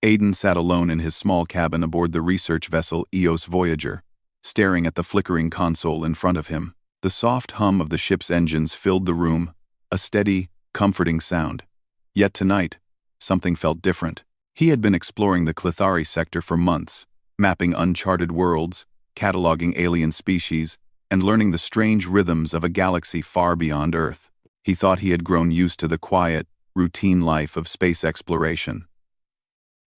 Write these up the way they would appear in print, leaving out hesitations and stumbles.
Aiden sat alone in his small cabin aboard the research vessel EOS Voyager, staring at the flickering console in front of him. The soft hum of the ship's engines filled the room, a steady, comforting sound. Yet tonight, something felt different. He had been exploring the Clethari sector for months, mapping uncharted worlds, cataloging alien species, and learning the strange rhythms of a galaxy far beyond Earth. He thought he had grown used to the quiet, routine life of space exploration.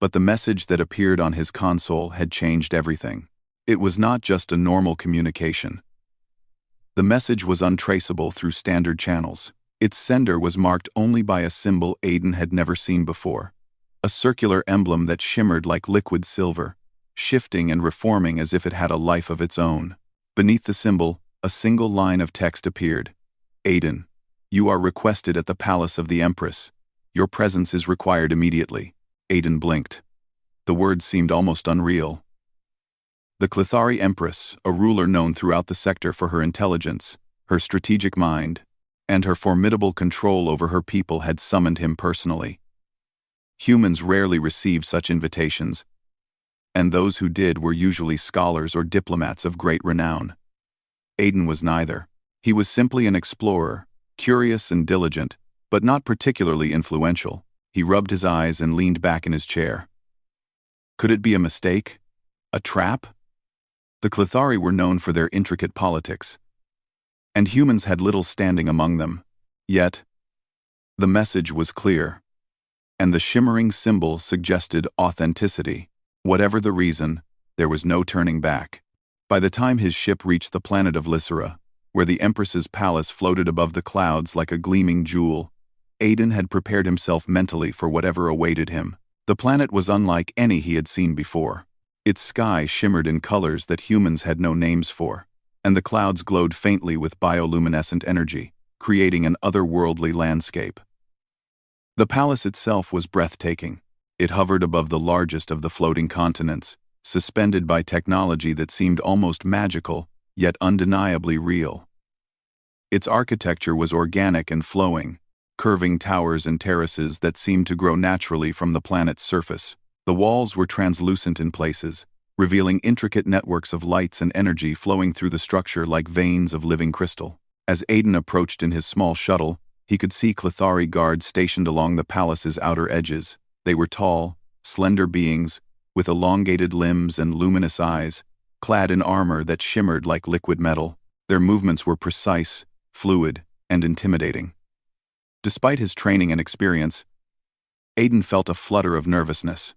But the message that appeared on his console had changed everything. It was not just a normal communication. The message was untraceable through standard channels. Its sender was marked only by a symbol Aiden had never seen before. A circular emblem that shimmered like liquid silver, shifting and reforming as if it had a life of its own. Beneath the symbol, a single line of text appeared. Aiden, you are requested at the palace of the Empress. Your presence is required immediately. Aiden blinked. The words seemed almost unreal. The Clethari Empress, a ruler known throughout the sector for her intelligence, her strategic mind, and her formidable control over her people, had summoned him personally. Humans rarely receive such invitations, and those who did were usually scholars or diplomats of great renown. Aiden was neither. He was simply an explorer, curious and diligent, but not particularly influential. He rubbed his eyes and leaned back in his chair. Could it be a mistake? A trap? The Clethari were known for their intricate politics, and humans had little standing among them. Yet, the message was clear, and the shimmering symbol suggested authenticity. Whatever the reason, there was no turning back. By the time his ship reached the planet of Lysera, where the Empress's palace floated above the clouds like a gleaming jewel, Aiden had prepared himself mentally for whatever awaited him. The planet was unlike any he had seen before. Its sky shimmered in colors that humans had no names for, and the clouds glowed faintly with bioluminescent energy, creating an otherworldly landscape. The palace itself was breathtaking. It hovered above the largest of the floating continents, suspended by technology that seemed almost magical, yet undeniably real. Its architecture was organic and flowing, curving towers and terraces that seemed to grow naturally from the planet's surface. The walls were translucent in places, revealing intricate networks of lights and energy flowing through the structure like veins of living crystal. As Aiden approached in his small shuttle, he could see Clethari guards stationed along the palace's outer edges. They were tall, slender beings, with elongated limbs and luminous eyes, clad in armor that shimmered like liquid metal. Their movements were precise, fluid, and intimidating. Despite his training and experience, Aiden felt a flutter of nervousness.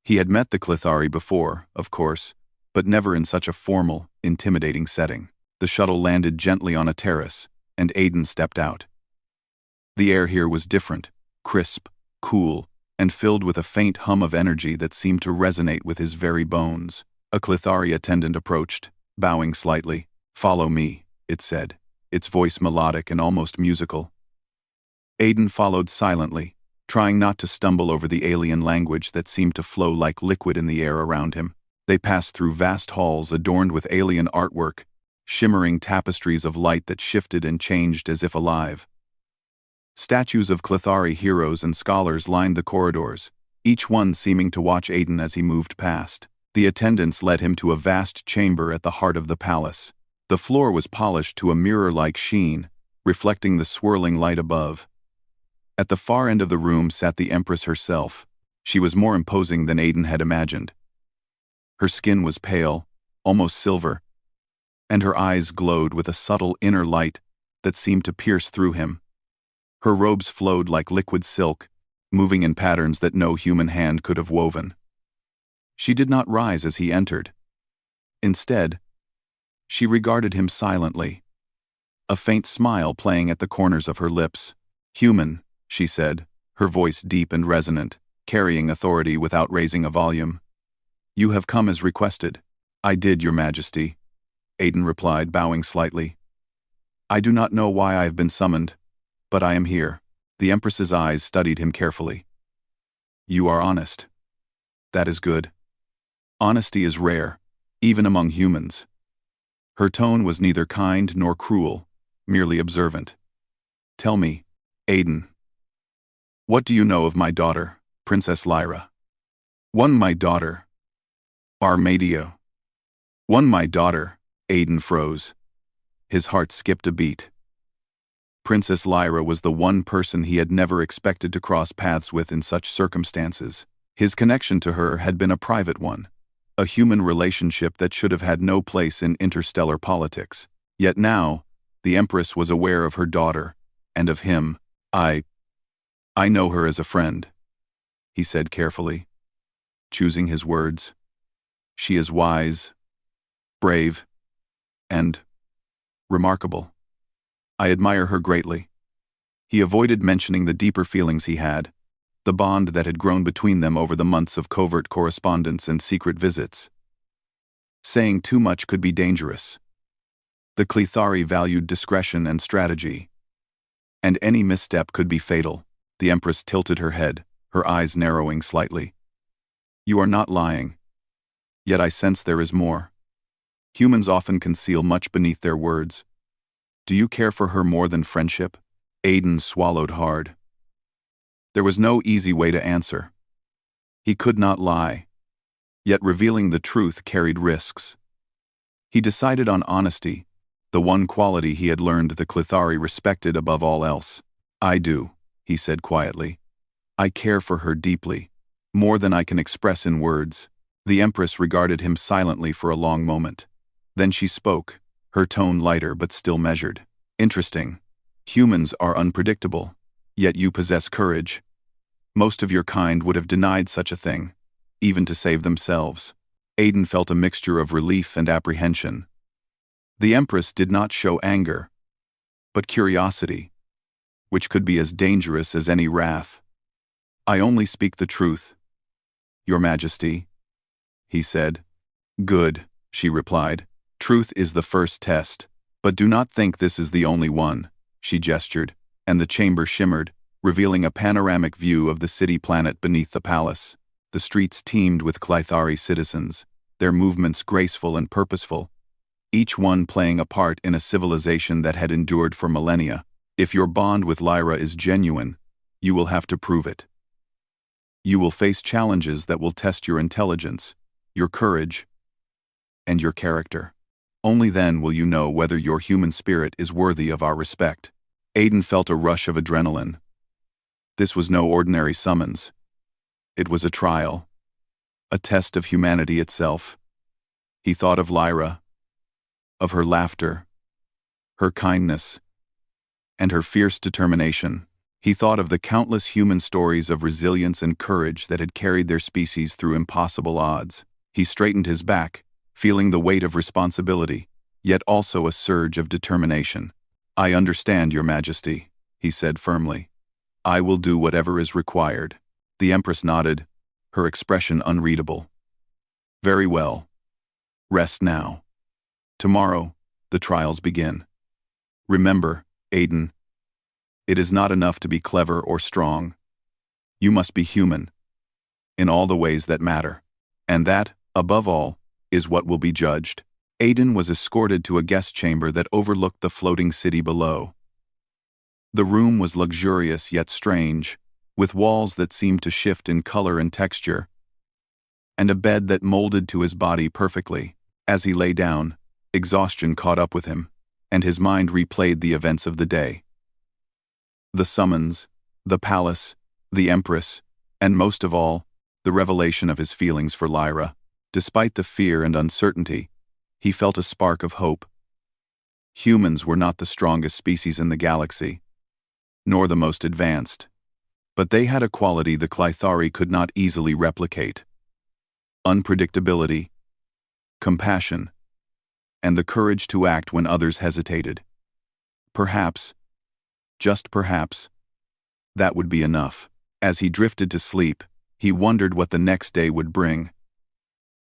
He had met the Clethari before, of course, but never in such a formal, intimidating setting. The shuttle landed gently on a terrace, and Aiden stepped out. The air here was different, crisp, cool, and filled with a faint hum of energy that seemed to resonate with his very bones. A Clethari attendant approached, bowing slightly. "Follow me," it said, its voice melodic and almost musical. Aiden followed silently, trying not to stumble over the alien language that seemed to flow like liquid in the air around him. They passed through vast halls adorned with alien artwork, shimmering tapestries of light that shifted and changed as if alive. Statues of Clethari heroes and scholars lined the corridors, each one seeming to watch Aiden as he moved past. The attendants led him to a vast chamber at the heart of the palace. The floor was polished to a mirror-like sheen, reflecting the swirling light above. At the far end of the room sat the Empress herself. She was more imposing than Aiden had imagined. Her skin was pale, almost silver, and her eyes glowed with a subtle inner light that seemed to pierce through him. Her robes flowed like liquid silk, moving in patterns that no human hand could have woven. She did not rise as he entered. Instead, she regarded him silently, a faint smile playing at the corners of her lips. "Human," she said, her voice deep and resonant, carrying authority without raising a volume. "You have come as requested." "I did, Your Majesty," Aiden replied, bowing slightly. "I do not know why I have been summoned, but I am here." The Empress's eyes studied him carefully. "You are honest. That is good. Honesty is rare, even among humans." Her tone was neither kind nor cruel, merely observant. "Tell me, Aiden, what do you know of my daughter, Princess Lyra?" One my daughter. Armadio. One my daughter. Aiden froze. His heart skipped a beat. Princess Lyra was the one person he had never expected to cross paths with in such circumstances. His connection to her had been a private one, a human relationship that should have had no place in interstellar politics. Yet now, the Empress was aware of her daughter, and of him. I know her as a friend, he said carefully, choosing his words. She is wise, brave, and remarkable. I admire her greatly. He avoided mentioning the deeper feelings he had, the bond that had grown between them over the months of covert correspondence and secret visits. Saying too much could be dangerous. The Clethari valued discretion and strategy, and any misstep could be fatal. The Empress tilted her head, her eyes narrowing slightly. You are not lying. Yet I sense there is more. Humans often conceal much beneath their words. Do you care for her more than friendship? Aiden swallowed hard. There was no easy way to answer. He could not lie. Yet revealing the truth carried risks. He decided on honesty, the one quality he had learned the Clethari respected above all else. I do, he said quietly. I care for her deeply, more than I can express in words. The Empress regarded him silently for a long moment. Then she spoke, her tone lighter but still measured. Interesting. Humans are unpredictable, yet you possess courage. Most of your kind would have denied such a thing, even to save themselves. Aiden felt a mixture of relief and apprehension. The Empress did not show anger, but curiosity, which could be as dangerous as any wrath. I only speak the truth, Your Majesty, he said. Good, she replied. Truth is the first test, but do not think this is the only one, she gestured, and the chamber shimmered, revealing a panoramic view of the city planet beneath the palace. The streets teemed with Clethari citizens, their movements graceful and purposeful, each one playing a part in a civilization that had endured for millennia. If your bond with Lyra is genuine, you will have to prove it. You will face challenges that will test your intelligence, your courage, and your character. Only then will you know whether your human spirit is worthy of our respect. Aiden felt a rush of adrenaline. This was no ordinary summons. It was a trial, a test of humanity itself. He thought of Lyra, of her laughter, her kindness, and her fierce determination. He thought of the countless human stories of resilience and courage that had carried their species through impossible odds. He straightened his back, feeling the weight of responsibility, yet also a surge of determination. I understand, Your Majesty, he said firmly. I will do whatever is required. The Empress nodded, her expression unreadable. Very well. Rest now. Tomorrow, the trials begin. Remember, Aiden, it is not enough to be clever or strong. You must be human, in all the ways that matter. And that, above all, is what will be judged. Aiden was escorted to a guest chamber that overlooked the floating city below. The room was luxurious yet strange, with walls that seemed to shift in color and texture, and a bed that molded to his body perfectly. As he lay down, exhaustion caught up with him, and his mind replayed the events of the day. The summons, the palace, the Empress, and most of all, the revelation of his feelings for Lyra. Despite the fear and uncertainty, he felt a spark of hope. Humans were not the strongest species in the galaxy, nor the most advanced, but they had a quality the Clethari could not easily replicate: unpredictability, compassion, and the courage to act when others hesitated. Perhaps, just perhaps, that would be enough. As he drifted to sleep, he wondered what the next day would bring.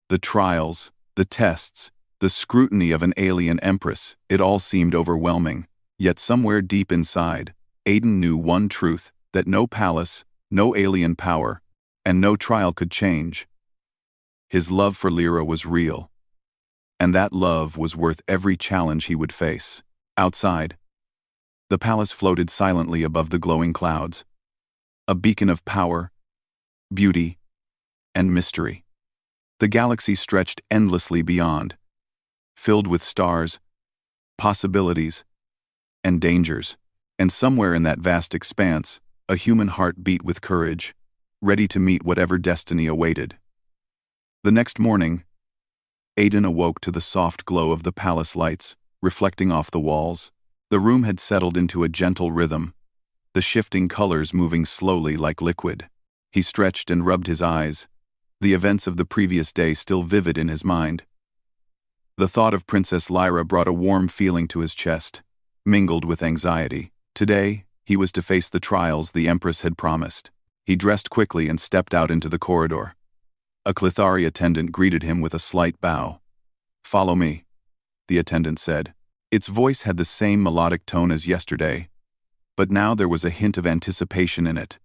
The trials, the tests, the scrutiny of an alien Empress, it all seemed overwhelming. Yet somewhere deep inside, Aiden knew one truth, that no palace, no alien power, and no trial could change. His love for Lyra was real, and that love was worth every challenge he would face. Outside, the palace floated silently above the glowing clouds, a beacon of power, beauty, and mystery. The galaxy stretched endlessly beyond, filled with stars, possibilities, and dangers, and somewhere in that vast expanse, a human heart beat with courage, ready to meet whatever destiny awaited. The next morning, Aiden awoke to the soft glow of the palace lights, reflecting off the walls. The room had settled into a gentle rhythm, the shifting colors moving slowly like liquid. He stretched and rubbed his eyes, the events of the previous day still vivid in his mind. The thought of Princess Lyra brought a warm feeling to his chest, mingled with anxiety. Today, he was to face the trials the Empress had promised. He dressed quickly and stepped out into the corridor. A Clethari attendant greeted him with a slight bow. "Follow me," the attendant said. Its voice had the same melodic tone as yesterday, but now there was a hint of anticipation in it,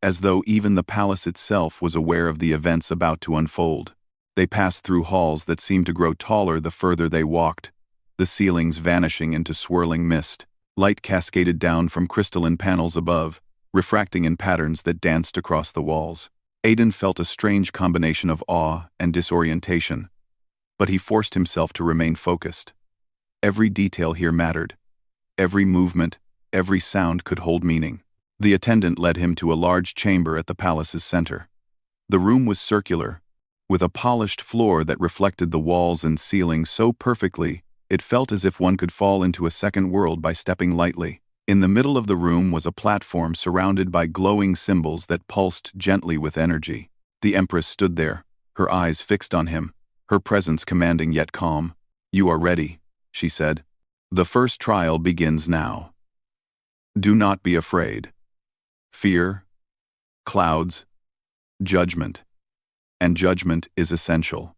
as though even the palace itself was aware of the events about to unfold. They passed through halls that seemed to grow taller the further they walked, the ceilings vanishing into swirling mist. Light cascaded down from crystalline panels above, refracting in patterns that danced across the walls. Aiden felt a strange combination of awe and disorientation, but he forced himself to remain focused. Every detail here mattered. Every movement, every sound could hold meaning. The attendant led him to a large chamber at the palace's center. The room was circular, with a polished floor that reflected the walls and ceiling so perfectly it felt as if one could fall into a second world by stepping lightly. In the middle of the room was a platform surrounded by glowing symbols that pulsed gently with energy. The Empress stood there, her eyes fixed on him, her presence commanding yet calm. "You are ready," she said. "The first trial begins now. Do not be afraid. Fear, clouds, judgment. And judgment is essential.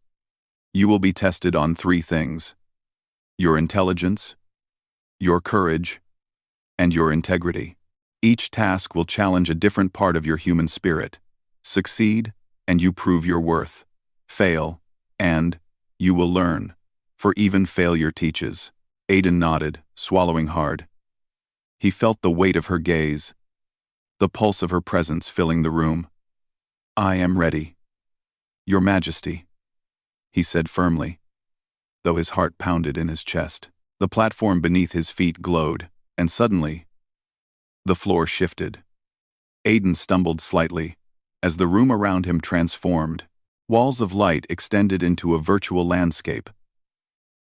You will be tested on 3 things: your intelligence, your courage, and your integrity. Each task will challenge a different part of your human spirit. Succeed, and you prove your worth. Fail, and you will learn, for even failure teaches." Aiden nodded, swallowing hard. He felt the weight of her gaze, the pulse of her presence filling the room. "I am ready, Your Majesty," he said firmly, though his heart pounded in his chest. The platform beneath his feet glowed, and suddenly, the floor shifted. Aiden stumbled slightly, as the room around him transformed. Walls of light extended into a virtual landscape,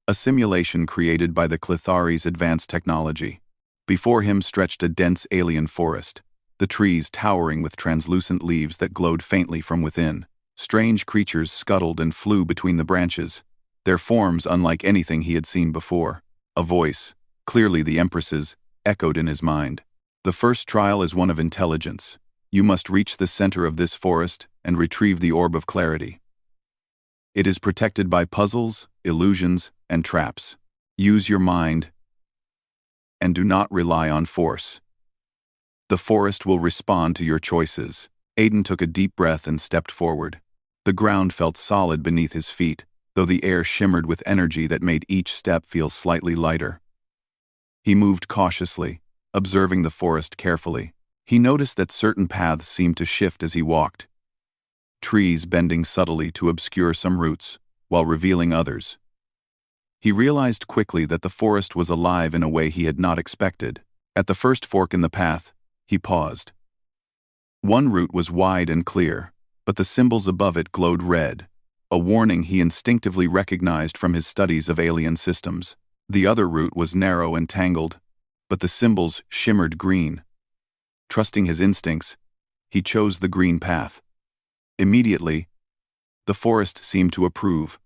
a simulation created by the Clethari's advanced technology. Before him stretched a dense alien forest, the trees towering with translucent leaves that glowed faintly from within. Strange creatures scuttled and flew between the branches, their forms unlike anything he had seen before. A voice, clearly the Empress's, echoed in his mind. "The first trial is one of intelligence. You must reach the center of this forest and retrieve the Orb of Clarity. It is protected by puzzles, illusions, and traps. Use your mind, and do not rely on force. The forest will respond to your choices." Aiden took a deep breath and stepped forward. The ground felt solid beneath his feet, though the air shimmered with energy that made each step feel slightly lighter. He moved cautiously, observing the forest carefully. He noticed that certain paths seemed to shift as he walked, trees bending subtly to obscure some roots, while revealing others. He realized quickly that the forest was alive in a way he had not expected. At the first fork in the path, he paused. One route was wide and clear, but the symbols above it glowed red, a warning he instinctively recognized from his studies of alien systems. The other route was narrow and tangled, but the symbols shimmered green. Trusting his instincts, he chose the green path. Immediately, the forest seemed to approve,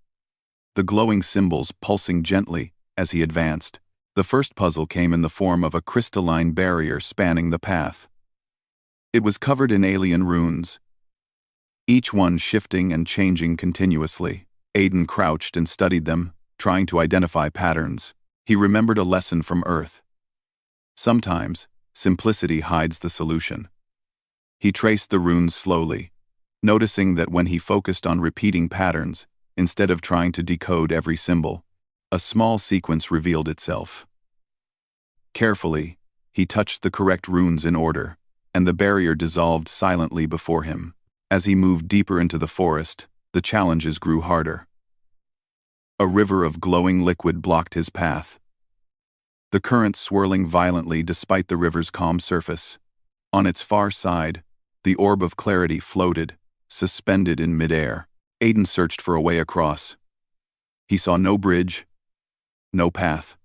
the glowing symbols pulsing gently as he advanced. The first puzzle came in the form of a crystalline barrier spanning the path. It was covered in alien runes, each one shifting and changing continuously. Aiden crouched and studied them, trying to identify patterns. He remembered a lesson from Earth. Sometimes, simplicity hides the solution. He traced the runes slowly, noticing that when he focused on repeating patterns, instead of trying to decode every symbol, a small sequence revealed itself. Carefully, he touched the correct runes in order, and the barrier dissolved silently before him. As he moved deeper into the forest, the challenges grew harder. A river of glowing liquid blocked his path, the current swirling violently despite the river's calm surface. On its far side, the orb of clarity floated, suspended in midair. Aiden searched for a way across. He saw no bridge, no path.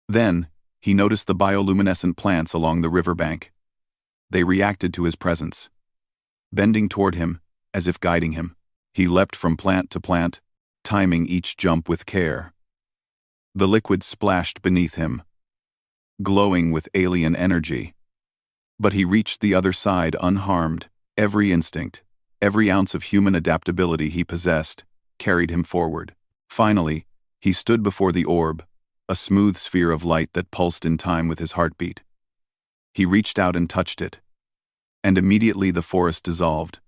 Then, he noticed the bioluminescent plants along the riverbank. They reacted to his presence, bending toward him, as if guiding him. He leapt from plant to plant, timing each jump with care. The liquid splashed beneath him, glowing with alien energy. But he reached the other side unharmed. Every instinct, every ounce of human adaptability he possessed, carried him forward. Finally, he stood before the orb, a smooth sphere of light that pulsed in time with his heartbeat. He reached out and touched it, and immediately the forest dissolved,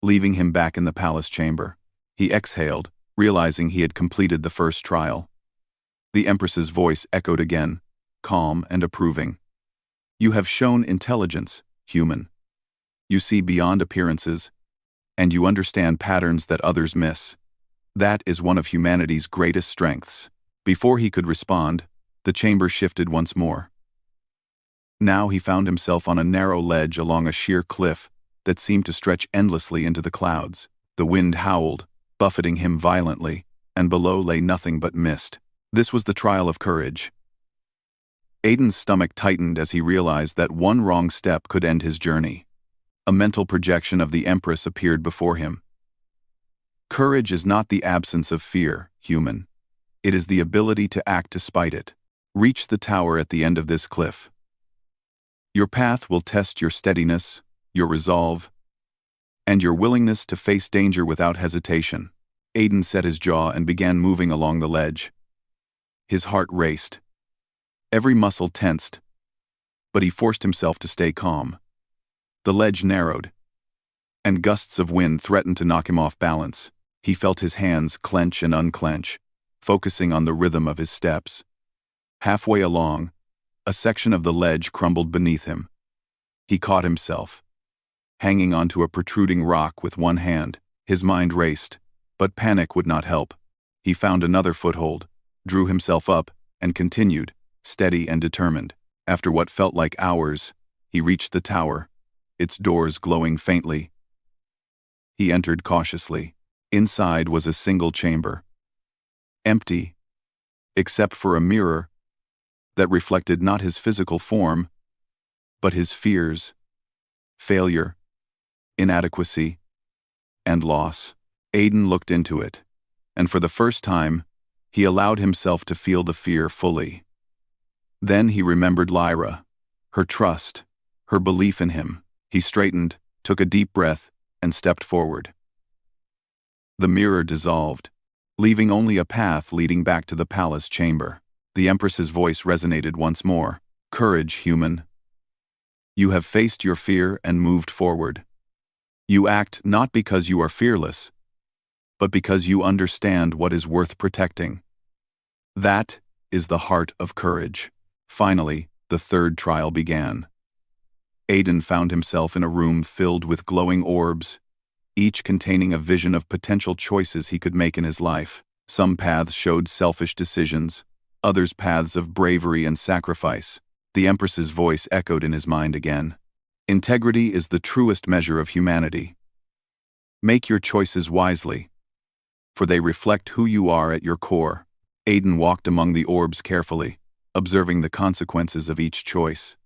leaving him back in the palace chamber. He exhaled, realizing he had completed the first trial. The Empress's voice echoed again, calm and approving. "You have shown intelligence, human. You see beyond appearances, and you understand patterns that others miss. That is one of humanity's greatest strengths." Before he could respond, the chamber shifted once more. Now he found himself on a narrow ledge along a sheer cliff that seemed to stretch endlessly into the clouds. The wind howled, buffeting him violently, and below lay nothing but mist. This was the trial of courage. Aiden's stomach tightened as he realized that one wrong step could end his journey. A mental projection of the Empress appeared before him. Courage is not the absence of fear, human. It is the ability to act despite it. Reach the tower at the end of this cliff. Your path will test your steadiness, your resolve, and your willingness to face danger without hesitation. Aiden set his jaw and began moving along the ledge. His heart raced. Every muscle tensed, but he forced himself to stay calm. The ledge narrowed, and gusts of wind threatened to knock him off balance. He felt his hands clench and unclench, focusing on the rhythm of his steps. Halfway along, a section of the ledge crumbled beneath him. He caught himself, hanging onto a protruding rock with one hand. His mind raced, but panic would not help. He found another foothold, drew himself up, and continued, steady and determined. After what felt like hours, he reached the tower, its doors glowing faintly. He entered cautiously. Inside was a single chamber, empty, except for a mirror that reflected not his physical form, but his fears, failure, inadequacy, and loss. Aiden looked into it, and for the first time, he allowed himself to feel the fear fully. Then he remembered Lyra, her trust, her belief in him. He straightened, took a deep breath, and stepped forward. The mirror dissolved, leaving only a path leading back to the palace chamber. The Empress's voice resonated once more. "Courage, human. You have faced your fear and moved forward. You act not because you are fearless, but because you understand what is worth protecting. That is the heart of courage." Finally, the third trial began. Aiden found himself in a room filled with glowing orbs, each containing a vision of potential choices he could make in his life. Some paths showed selfish decisions, others paths of bravery and sacrifice. The Empress's voice echoed in his mind again. "Integrity is the truest measure of humanity. Make your choices wisely, for they reflect who you are at your core." Aiden walked among the orbs carefully, observing the consequences of each choice.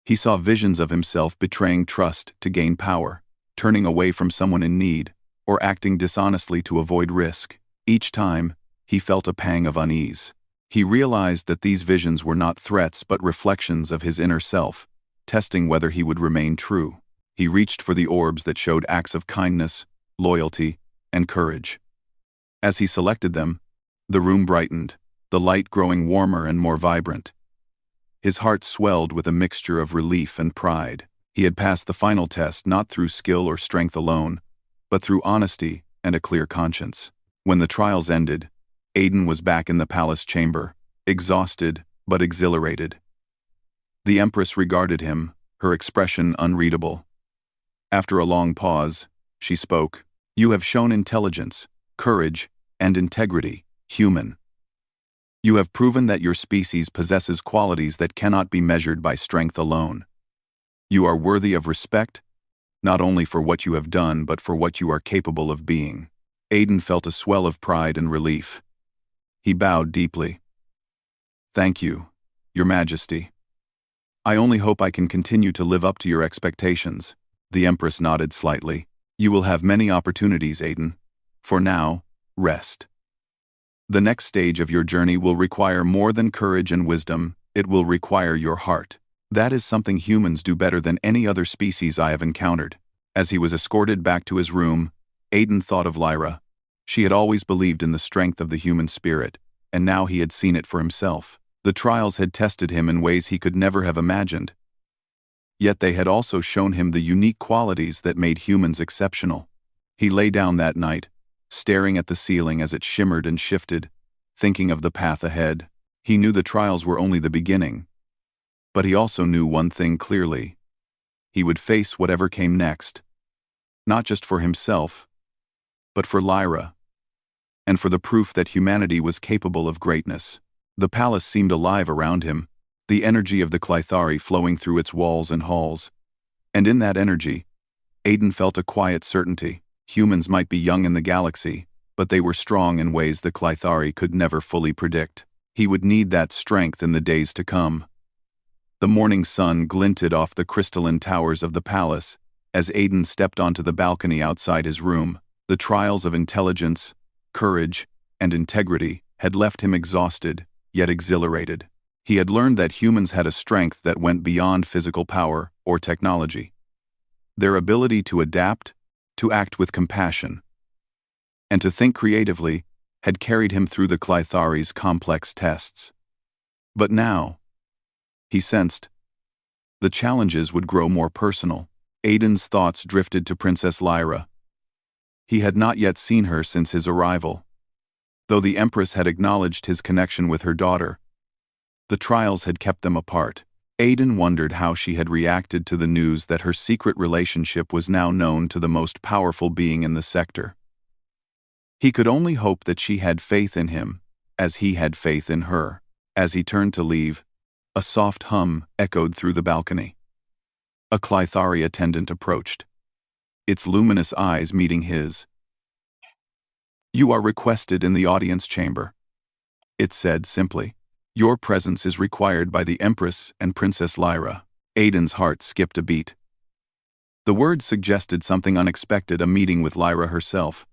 He saw visions of himself betraying trust to gain power, turning away from someone in need, or acting dishonestly to avoid risk. Each time, he felt a pang of unease. He realized that these visions were not threats but reflections of his inner self, testing whether he would remain true. He reached for the orbs that showed acts of kindness, loyalty, and courage. As he selected them, the room brightened, the light growing warmer and more vibrant. His heart swelled with a mixture of relief and pride. He had passed the final test not through skill or strength alone, but through honesty and a clear conscience. When the trials ended, Aiden was back in the palace chamber, exhausted but exhilarated. The Empress regarded him, her expression unreadable. After a long pause, she spoke. You have shown intelligence, courage, and integrity, human. You have proven that your species possesses qualities that cannot be measured by strength alone. You are worthy of respect, not only for what you have done but for what you are capable of being. Aiden felt a swell of pride and relief. He bowed deeply. Thank you, Your Majesty. I only hope I can continue to live up to your expectations. The Empress nodded slightly. You will have many opportunities, Aiden. For now, rest. The next stage of your journey will require more than courage and wisdom. It will require your heart. That is something humans do better than any other species I have encountered. As he was escorted back to his room, Aiden thought of Lyra. She had always believed in the strength of the human spirit, and now he had seen it for himself. The trials had tested him in ways he could never have imagined. Yet they had also shown him the unique qualities that made humans exceptional. He lay down that night, staring at the ceiling as it shimmered and shifted, thinking of the path ahead. He knew the trials were only the beginning. But he also knew one thing clearly. He would face whatever came next. Not just for himself, but for Lyra, and for the proof that humanity was capable of greatness. The palace seemed alive around him, the energy of the Clethari flowing through its walls and halls. And in that energy, Aiden felt a quiet certainty. Humans might be young in the galaxy, but they were strong in ways the Clethari could never fully predict. He would need that strength in the days to come. The morning sun glinted off the crystalline towers of the palace as Aiden stepped onto the balcony outside his room. The trials of intelligence, courage, and integrity had left him exhausted, yet exhilarated. He had learned that humans had a strength that went beyond physical power or technology. Their ability to adapt, to act with compassion, and to think creatively had carried him through the Clethari's complex tests. But now, he sensed, the challenges would grow more personal. Aiden's thoughts drifted to Princess Lyra. He had not yet seen her since his arrival. Though the Empress had acknowledged his connection with her daughter, the trials had kept them apart. Aiden wondered how she had reacted to the news that her secret relationship was now known to the most powerful being in the sector. He could only hope that she had faith in him, as he had faith in her. As he turned to leave, a soft hum echoed through the balcony. A Clethari attendant approached, its luminous eyes meeting his. You are requested in the audience chamber, it said simply. Your presence is required by the Empress and Princess Lyra. Aiden's heart skipped a beat. The words suggested something unexpected, a meeting with Lyra herself.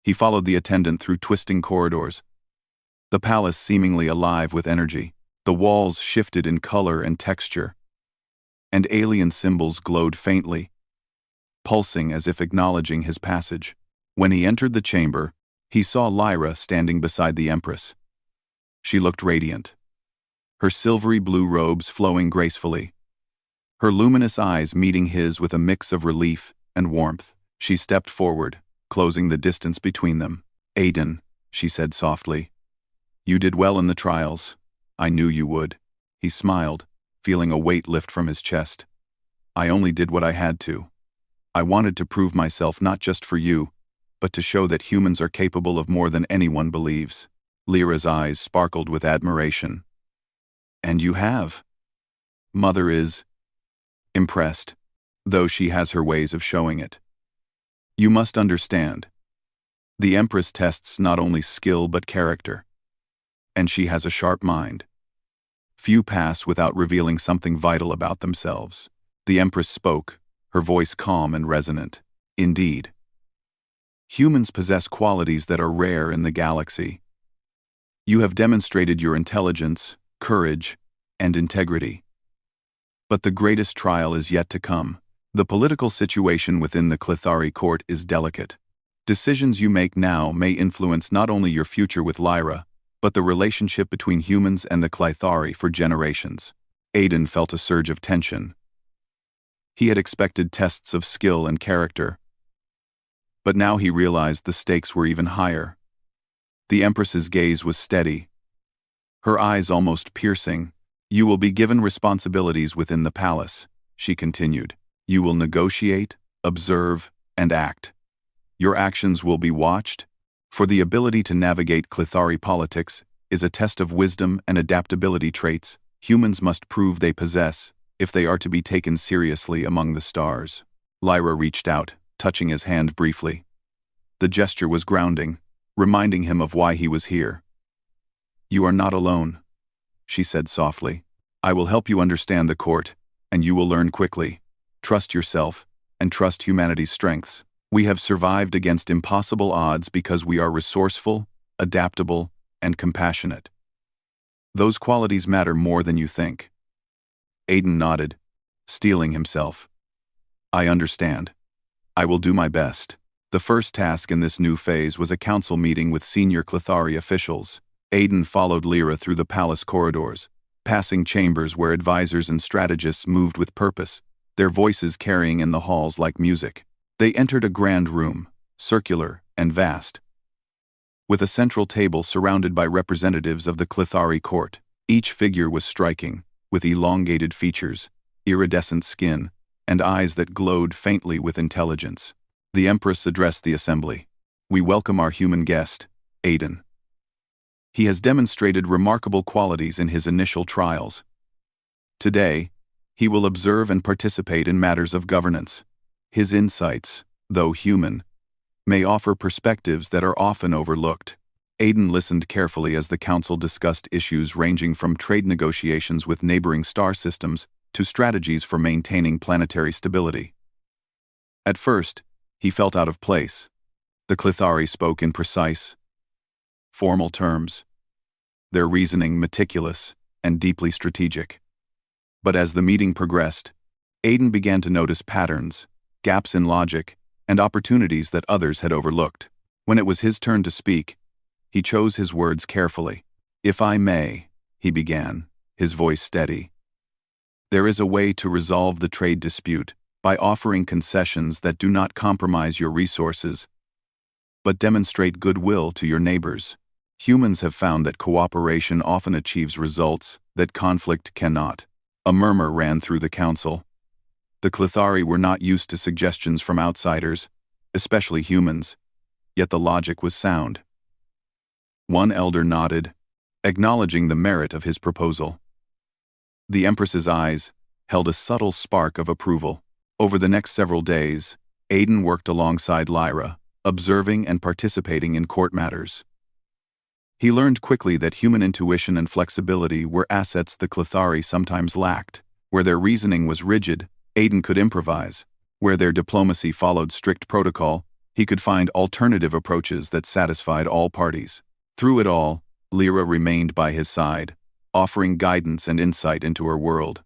He followed the attendant through twisting corridors, the palace seemingly alive with energy. The walls shifted in color and texture, and alien symbols glowed faintly, pulsing as if acknowledging his passage. When he entered the chamber, he saw Lyra standing beside the Empress. She looked radiant, her silvery blue robes flowing gracefully, her luminous eyes meeting his with a mix of relief and warmth. She stepped forward, closing the distance between them. Aiden, she said softly, you did well in the trials. I knew you would. He smiled, feeling a weight lift from his chest. I only did what I had to. I wanted to prove myself not just for you, but to show that humans are capable of more than anyone believes. Lyra's eyes sparkled with admiration. And you have. Mother is impressed, though she has her ways of showing it. You must understand. The Empress tests not only skill but character. And she has a sharp mind. Few pass without revealing something vital about themselves. The Empress spoke, her voice calm and resonant. Indeed. Humans possess qualities that are rare in the galaxy. You have demonstrated your intelligence, courage, and integrity. But the greatest trial is yet to come. The political situation within the Clethari court is delicate. Decisions you make now may influence not only your future with Lyra, but the relationship between humans and the Clethari for generations. Aiden felt a surge of tension. He had expected tests of skill and character, but now he realized the stakes were even higher. The Empress's gaze was steady, her eyes almost piercing. You will be given responsibilities within the palace, she continued. You will negotiate, observe, and act. Your actions will be watched, for the ability to navigate Clethari politics is a test of wisdom and adaptability traits humans must prove they possess if they are to be taken seriously among the stars. Lyra reached out, touching his hand briefly. The gesture was grounding, reminding him of why he was here. "You are not alone," she said softly. "I will help you understand the court, and you will learn quickly. Trust yourself, and trust humanity's strengths. We have survived against impossible odds because we are resourceful, adaptable, and compassionate. Those qualities matter more than you think." Aiden nodded, steeling himself. "I understand. I will do my best." The first task in this new phase was a council meeting with senior Clethari officials. Aiden followed Lyra through the palace corridors, passing chambers where advisors and strategists moved with purpose, their voices carrying in the halls like music. They entered a grand room, circular and vast, with a central table surrounded by representatives of the Clethari court. Each figure was striking, with elongated features, iridescent skin, and eyes that glowed faintly with intelligence. The Empress addressed the assembly. "We welcome our human guest, Aiden. He has demonstrated remarkable qualities in his initial trials. Today, he will observe and participate in matters of governance. His insights, though human, may offer perspectives that are often overlooked." Aiden listened carefully as the council discussed issues ranging from trade negotiations with neighboring star systems to strategies for maintaining planetary stability. At first, he felt out of place. The Clethari spoke in precise, formal terms, their reasoning meticulous and deeply strategic. But as the meeting progressed, Aiden began to notice patterns, gaps in logic, and opportunities that others had overlooked. When it was his turn to speak, he chose his words carefully. "If I may," he began, his voice steady. "There is a way to resolve the trade dispute by offering concessions that do not compromise your resources, but demonstrate goodwill to your neighbors. Humans have found that cooperation often achieves results that conflict cannot." A murmur ran through the council. The Clethari were not used to suggestions from outsiders, especially humans, yet the logic was sound. One elder nodded, acknowledging the merit of his proposal. The Empress's eyes held a subtle spark of approval. Over the next several days, Aiden worked alongside Lyra, observing and participating in court matters. He learned quickly that human intuition and flexibility were assets the Clethari sometimes lacked. Where their reasoning was rigid, Aiden could improvise. Where their diplomacy followed strict protocol, he could find alternative approaches that satisfied all parties. Through it all, Lyra remained by his side, offering guidance and insight into her world.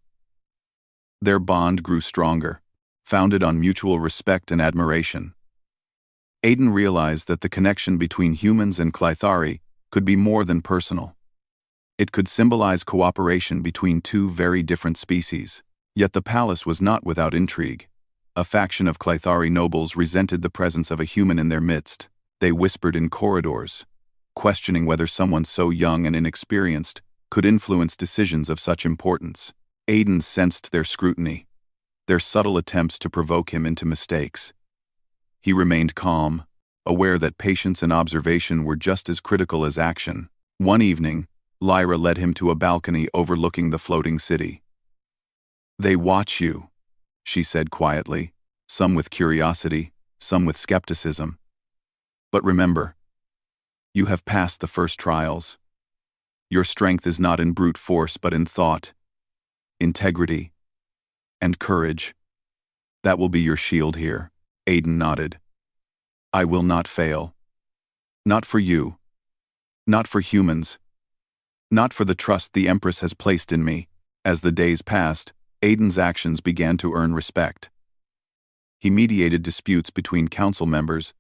Their bond grew stronger, founded on mutual respect and admiration. Aiden realized that the connection between humans and Clethari could be more than personal. It could symbolize cooperation between two very different species. Yet the palace was not without intrigue. A faction of Clethari nobles resented the presence of a human in their midst. They whispered in corridors, questioning whether someone so young and inexperienced could influence decisions of such importance. Aiden sensed their scrutiny, their subtle attempts to provoke him into mistakes. He remained calm, aware that patience and observation were just as critical as action. One evening, Lyra led him to a balcony overlooking the floating city. "They watch you," she said quietly, some with curiosity, some with skepticism. "But remember, you have passed the first trials. Your strength is not in brute force but in thought, integrity, and courage. That will be your shield here." Aiden nodded. "I will not fail. Not for you. Not for humans. Not for the trust the Empress has placed in me." As the days passed, Aiden's actions began to earn respect. He mediated disputes between council members,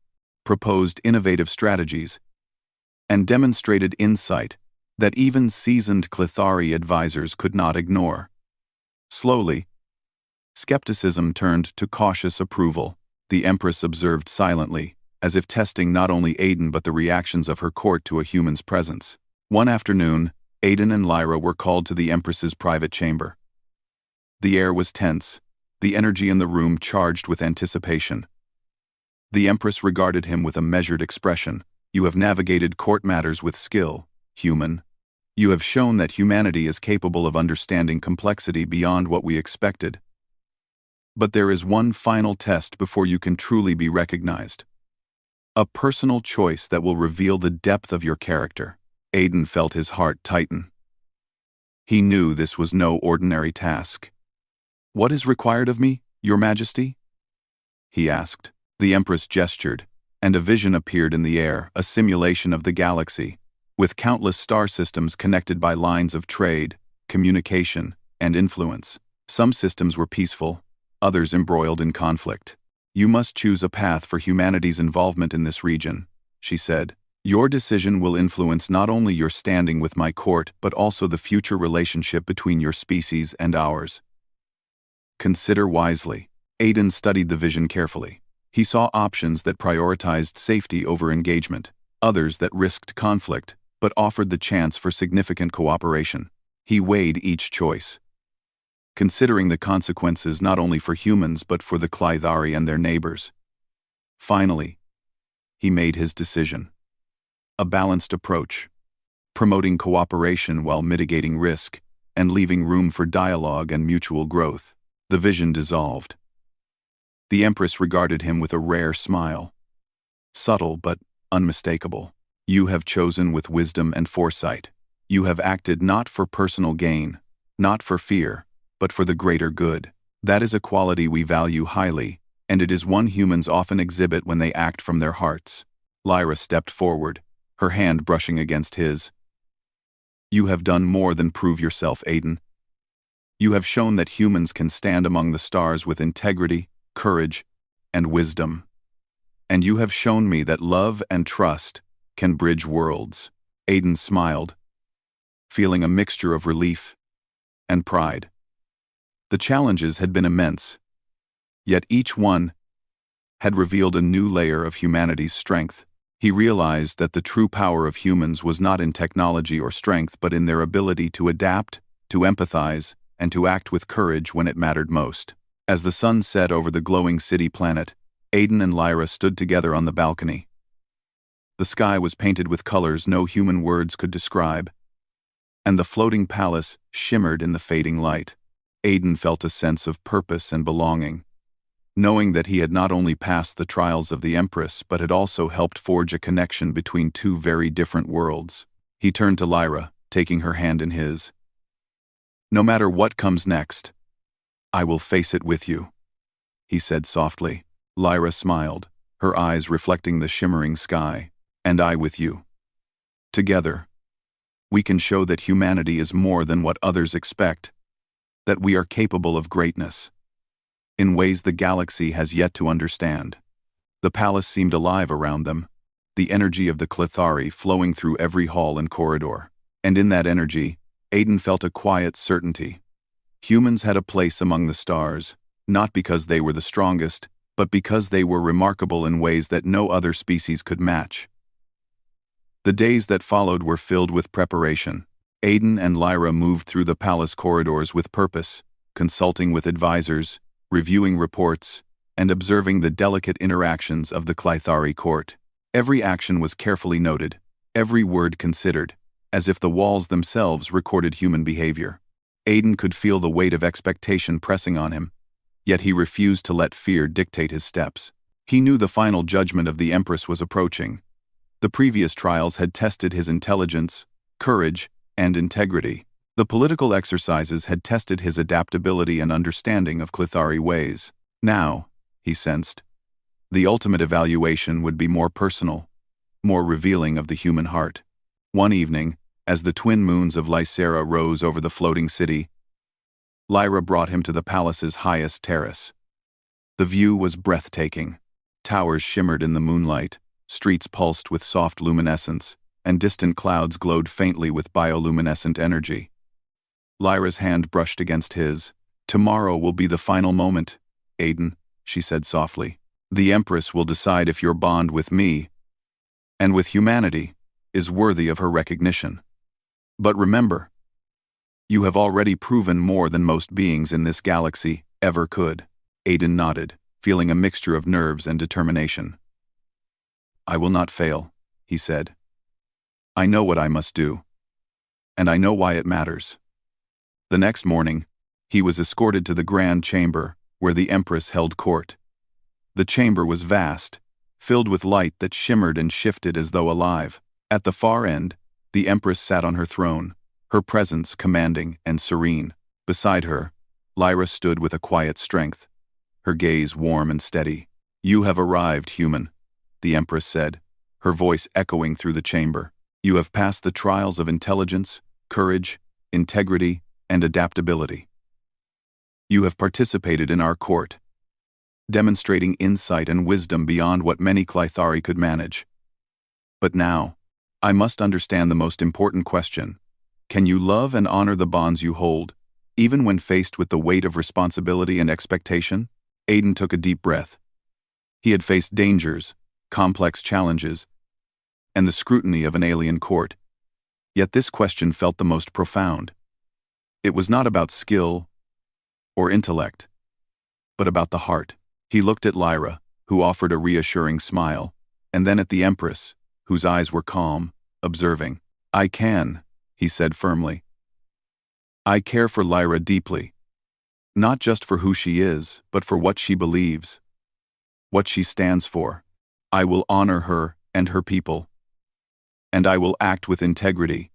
proposed innovative strategies, and demonstrated insight that even seasoned Clethari advisors could not ignore. Slowly, skepticism turned to cautious approval. The Empress observed silently, as if testing not only Aiden but the reactions of her court to a human's presence. One afternoon, Aiden and Lyra were called to the Empress's private chamber. The air was tense, the energy in the room charged with anticipation. The Empress regarded him with a measured expression. "You have navigated court matters with skill, human. You have shown that humanity is capable of understanding complexity beyond what we expected. But there is one final test before you can truly be recognized. A personal choice that will reveal the depth of your character." Aiden felt his heart tighten. He knew this was no ordinary task. "What is required of me, Your Majesty?" he asked. The Empress gestured, and a vision appeared in the air, a simulation of the galaxy, with countless star systems connected by lines of trade, communication, and influence. Some systems were peaceful, others embroiled in conflict. "You must choose a path for humanity's involvement in this region," she said. "Your decision will influence not only your standing with my court but also the future relationship between your species and ours. Consider wisely." Aiden studied the vision carefully. He saw options that prioritized safety over engagement, others that risked conflict but offered the chance for significant cooperation. He weighed each choice, considering the consequences not only for humans but for the Clythari and their neighbors. Finally, he made his decision. A balanced approach, promoting cooperation while mitigating risk, and leaving room for dialogue and mutual growth. The vision dissolved. The Empress regarded him with a rare smile. Subtle but unmistakable. "You have chosen with wisdom and foresight. You have acted not for personal gain, not for fear, but for the greater good. That is a quality we value highly, and it is one humans often exhibit when they act from their hearts." Lyra stepped forward, her hand brushing against his. "You have done more than prove yourself, Aiden. You have shown that humans can stand among the stars with integrity, courage, and wisdom. And you have shown me that love and trust can bridge worlds." Aiden smiled, feeling a mixture of relief and pride. The challenges had been immense, yet each one had revealed a new layer of humanity's strength. He realized that the true power of humans was not in technology or strength but in their ability to adapt, to empathize, and to act with courage when it mattered most. As the sun set over the glowing city planet, Aiden and Lyra stood together on the balcony. The sky was painted with colors no human words could describe, and the floating palace shimmered in the fading light. Aiden felt a sense of purpose and belonging, knowing that he had not only passed the trials of the Empress but had also helped forge a connection between two very different worlds. He turned to Lyra, taking her hand in his. "No matter what comes next, I will face it with you," he said softly. Lyra smiled, her eyes reflecting the shimmering sky. "And I with you. Together, we can show that humanity is more than what others expect, that we are capable of greatness, in ways the galaxy has yet to understand." The palace seemed alive around them, the energy of the Clythari flowing through every hall and corridor. And in that energy, Aiden felt a quiet certainty. Humans had a place among the stars, not because they were the strongest, but because they were remarkable in ways that no other species could match. The days that followed were filled with preparation. Aiden and Lyra moved through the palace corridors with purpose, consulting with advisors, reviewing reports, and observing the delicate interactions of the Clythari court. Every action was carefully noted, every word considered, as if the walls themselves recorded human behavior. Aiden could feel the weight of expectation pressing on him, yet he refused to let fear dictate his steps. He knew the final judgment of the Empress was approaching. The previous trials had tested his intelligence, courage, and integrity. The political exercises had tested his adaptability and understanding of Clythari ways. Now, he sensed, the ultimate evaluation would be more personal, more revealing of the human heart. One evening, as the twin moons of Lysera rose over the floating city, Lyra brought him to the palace's highest terrace. The view was breathtaking. Towers shimmered in the moonlight, streets pulsed with soft luminescence, and distant clouds glowed faintly with bioluminescent energy. Lyra's hand brushed against his. "Tomorrow will be the final moment, Aiden," she said softly. "The Empress will decide if your bond with me, and with humanity, is worthy of her recognition. But remember, you have already proven more than most beings in this galaxy. ever could. Aiden nodded, feeling a mixture of nerves and determination. I will not fail, he said. I know what I must do. And I know why it matters. The next morning, he was escorted to the grand chamber where the Empress held court. The chamber was vast, filled with light that shimmered and shifted as though alive. At the far end, the Empress sat on her throne, her presence commanding and serene. Beside her, Lyra stood with a quiet strength, her gaze warm and steady. You have arrived, human, the Empress said, her voice echoing through the chamber. You have passed the trials of intelligence, courage, integrity, and adaptability. You have participated in our court, demonstrating insight and wisdom beyond what many Clydari could manage. But now, I must understand the most important question. Can you love and honor the bonds you hold, even when faced with the weight of responsibility and expectation? Aiden took a deep breath. He had faced dangers, complex challenges, and the scrutiny of an alien court. Yet this question felt the most profound. It was not about skill or intellect, but about the heart. He looked at Lyra, who offered a reassuring smile, and then at the Empress, whose eyes were calm, observing. I can, he said firmly. I care for Lyra deeply, not just for who she is, but for what she believes, what she stands for. I will honor her and her people, and I will act with integrity,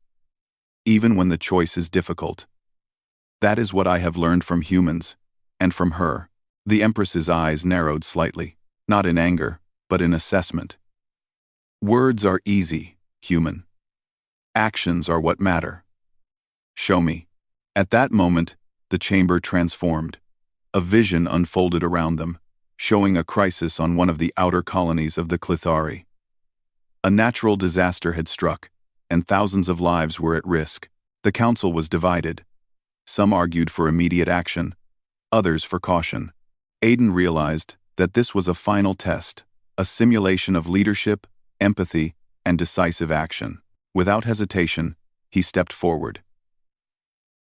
even when the choice is difficult. That is what I have learned from humans, and from her. The Empress's eyes narrowed slightly, not in anger, but in assessment. Words are easy, human. Actions are what matter. Show me. At that moment, the chamber transformed. A vision unfolded around them, showing a crisis on one of the outer colonies of the Clydari. A natural disaster had struck, and thousands of lives were at risk. The council was divided. Some argued for immediate action, others for caution. Aiden realized that this was a final test, a simulation of leadership, empathy, and decisive action. Without hesitation, he stepped forward.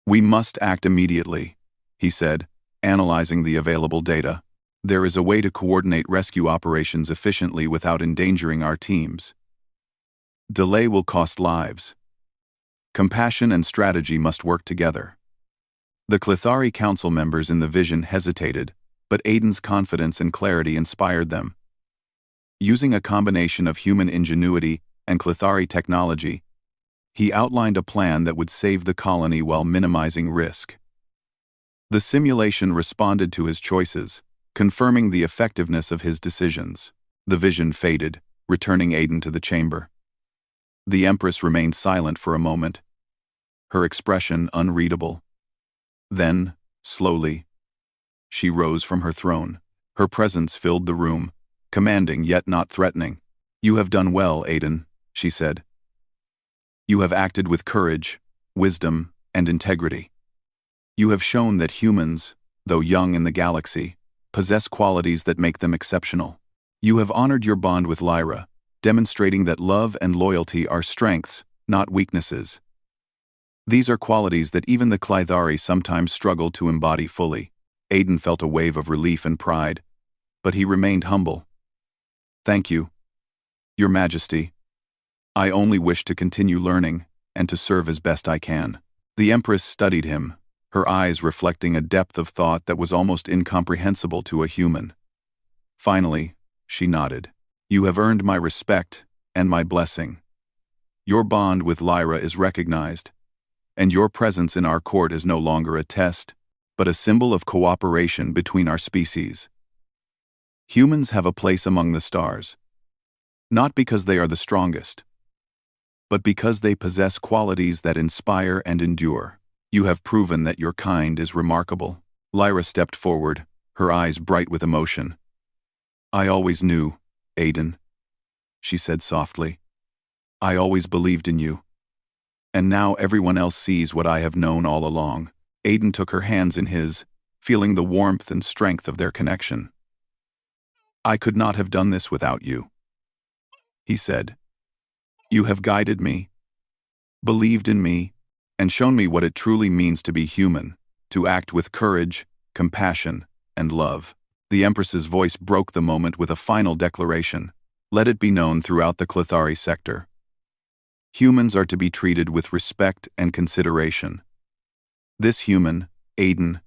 We must act immediately, he said, analyzing the available data. There is a way to coordinate rescue operations efficiently without endangering our teams. Delay will cost lives. Compassion and strategy must work together. The Clydari council members in the vision hesitated, but Aiden's confidence and clarity inspired them. Using a combination of human ingenuity and Clydari technology, he outlined a plan that would save the colony while minimizing risk. The simulation responded to his choices, confirming the effectiveness of his decisions. The vision faded, returning Aiden to the chamber. The Empress remained silent for a moment, her expression unreadable. Then, slowly, she rose from her throne. Her presence filled the room, commanding yet not threatening. You have done well, Aiden, she said. You have acted with courage, wisdom, and integrity. You have shown that humans, though young in the galaxy, possess qualities that make them exceptional. You have honored your bond with Lyra, demonstrating that love and loyalty are strengths, not weaknesses. These are qualities that even the Clydari sometimes struggle to embody fully. Aiden felt a wave of relief and pride, but he remained humble. Thank you, Your Majesty. I only wish to continue learning and to serve as best I can. The Empress studied him, her eyes reflecting a depth of thought that was almost incomprehensible to a human. Finally, she nodded. You have earned my respect and my blessing. Your bond with Lyra is recognized, and your presence in our court is no longer a test, but a symbol of cooperation between our species. Humans have a place among the stars, not because they are the strongest, but because they possess qualities that inspire and endure. You have proven that your kind is remarkable. Lyra stepped forward, her eyes bright with emotion. I always knew, Aiden, she said softly. I always believed in you. And now everyone else sees what I have known all along. Aiden took her hands in his, feeling the warmth and strength of their connection. I could not have done this without you, he said. You have guided me, believed in me, and shown me what it truly means to be human, to act with courage, compassion, and love. The Empress's voice broke the moment with a final declaration. Let it be known throughout the Clethari sector. Humans are to be treated with respect and consideration. This human, Aiden,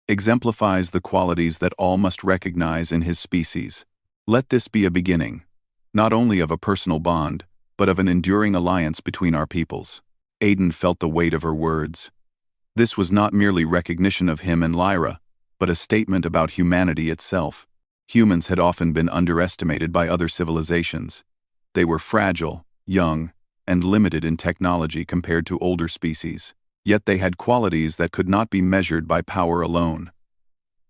exemplifies the qualities that all must recognize in his species. Let this be a beginning, not only of a personal bond, but of an enduring alliance between our peoples. Aiden felt the weight of her words. This was not merely recognition of him and Lyra, but a statement about humanity itself. Humans had often been underestimated by other civilizations. They were fragile, young, and limited in technology compared to older species. Yet they had qualities that could not be measured by power alone.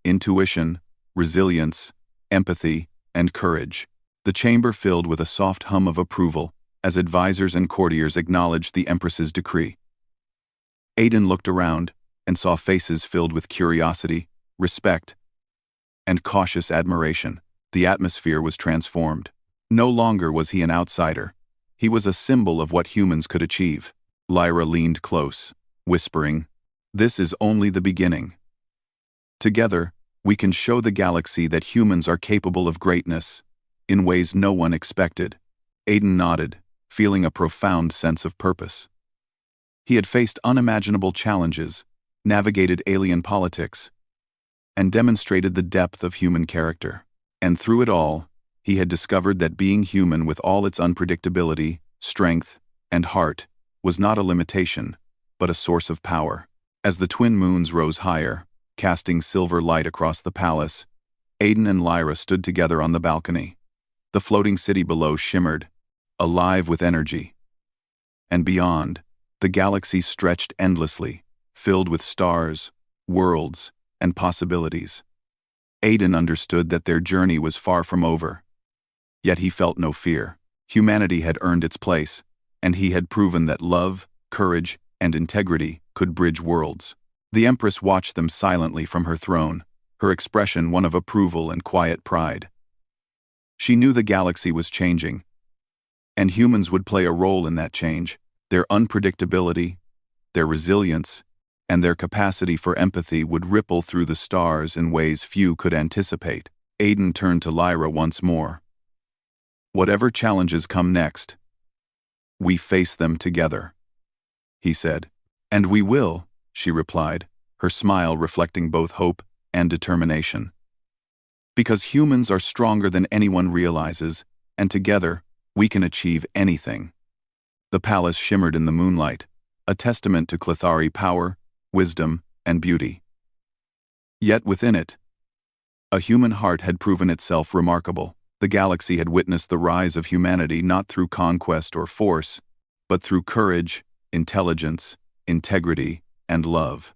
Intuition, resilience, empathy, and courage. The chamber filled with a soft hum of approval as advisors and courtiers acknowledged the Empress's decree. Aiden looked around and saw faces filled with curiosity, respect, and cautious admiration. The atmosphere was transformed. No longer was he an outsider. He was a symbol of what humans could achieve. Lyra leaned close, whispering, "This is only the beginning. Together, we can show the galaxy that humans are capable of greatness, in ways no one expected." Aiden nodded, feeling a profound sense of purpose. He had faced unimaginable challenges, navigated alien politics, and demonstrated the depth of human character. And through it all, he had discovered that being human with all its unpredictability, strength, and heart was not a limitation, but a source of power. As the twin moons rose higher, casting silver light across the palace, Aiden and Lyra stood together on the balcony. The floating city below shimmered, alive with energy. And beyond, the galaxy stretched endlessly, filled with stars, worlds, and possibilities. Aiden understood that their journey was far from over. Yet he felt no fear. Humanity had earned its place, and he had proven that love, courage, and integrity could bridge worlds. The Empress watched them silently from her throne, her expression one of approval and quiet pride. She knew the galaxy was changing, and humans would play a role in that change. Their unpredictability, their resilience, and their capacity for empathy would ripple through the stars in ways few could anticipate. Aiden turned to Lyra once more. "Whatever challenges come next, we face them together," he said. "And we will," she replied, her smile reflecting both hope and determination. "Because humans are stronger than anyone realizes, and together, we can achieve anything." The palace shimmered in the moonlight, a testament to Clethari power, wisdom, and beauty. Yet within it, a human heart had proven itself remarkable. The galaxy had witnessed the rise of humanity not through conquest or force, but through courage, intelligence, integrity, and love.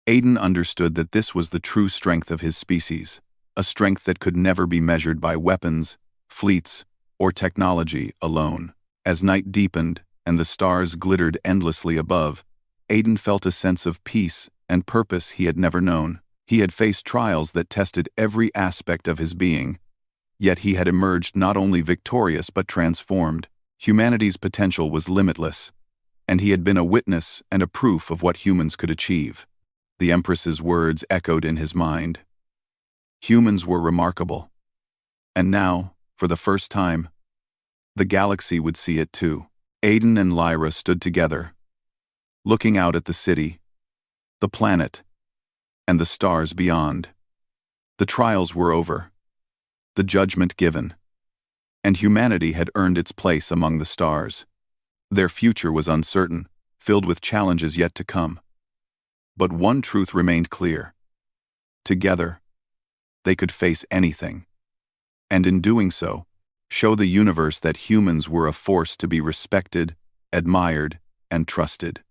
Aiden understood that this was the true strength of his species, a strength that could never be measured by weapons, fleets, or technology alone. As night deepened and the stars glittered endlessly above, Aiden felt a sense of peace and purpose he had never known. He had faced trials that tested every aspect of his being, yet he had emerged not only victorious but transformed. Humanity's potential was limitless, and he had been a witness and a proof of what humans could achieve. The Empress's words echoed in his mind. Humans were remarkable. And now, for the first time, the galaxy would see it too. Aiden and Lyra stood together, looking out at the city, the planet, and the stars beyond. The trials were over, the judgment given, and humanity had earned its place among the stars. Their future was uncertain, filled with challenges yet to come. But one truth remained clear. Together, they could face anything. And in doing so, show the universe that humans were a force to be respected, admired, and trusted.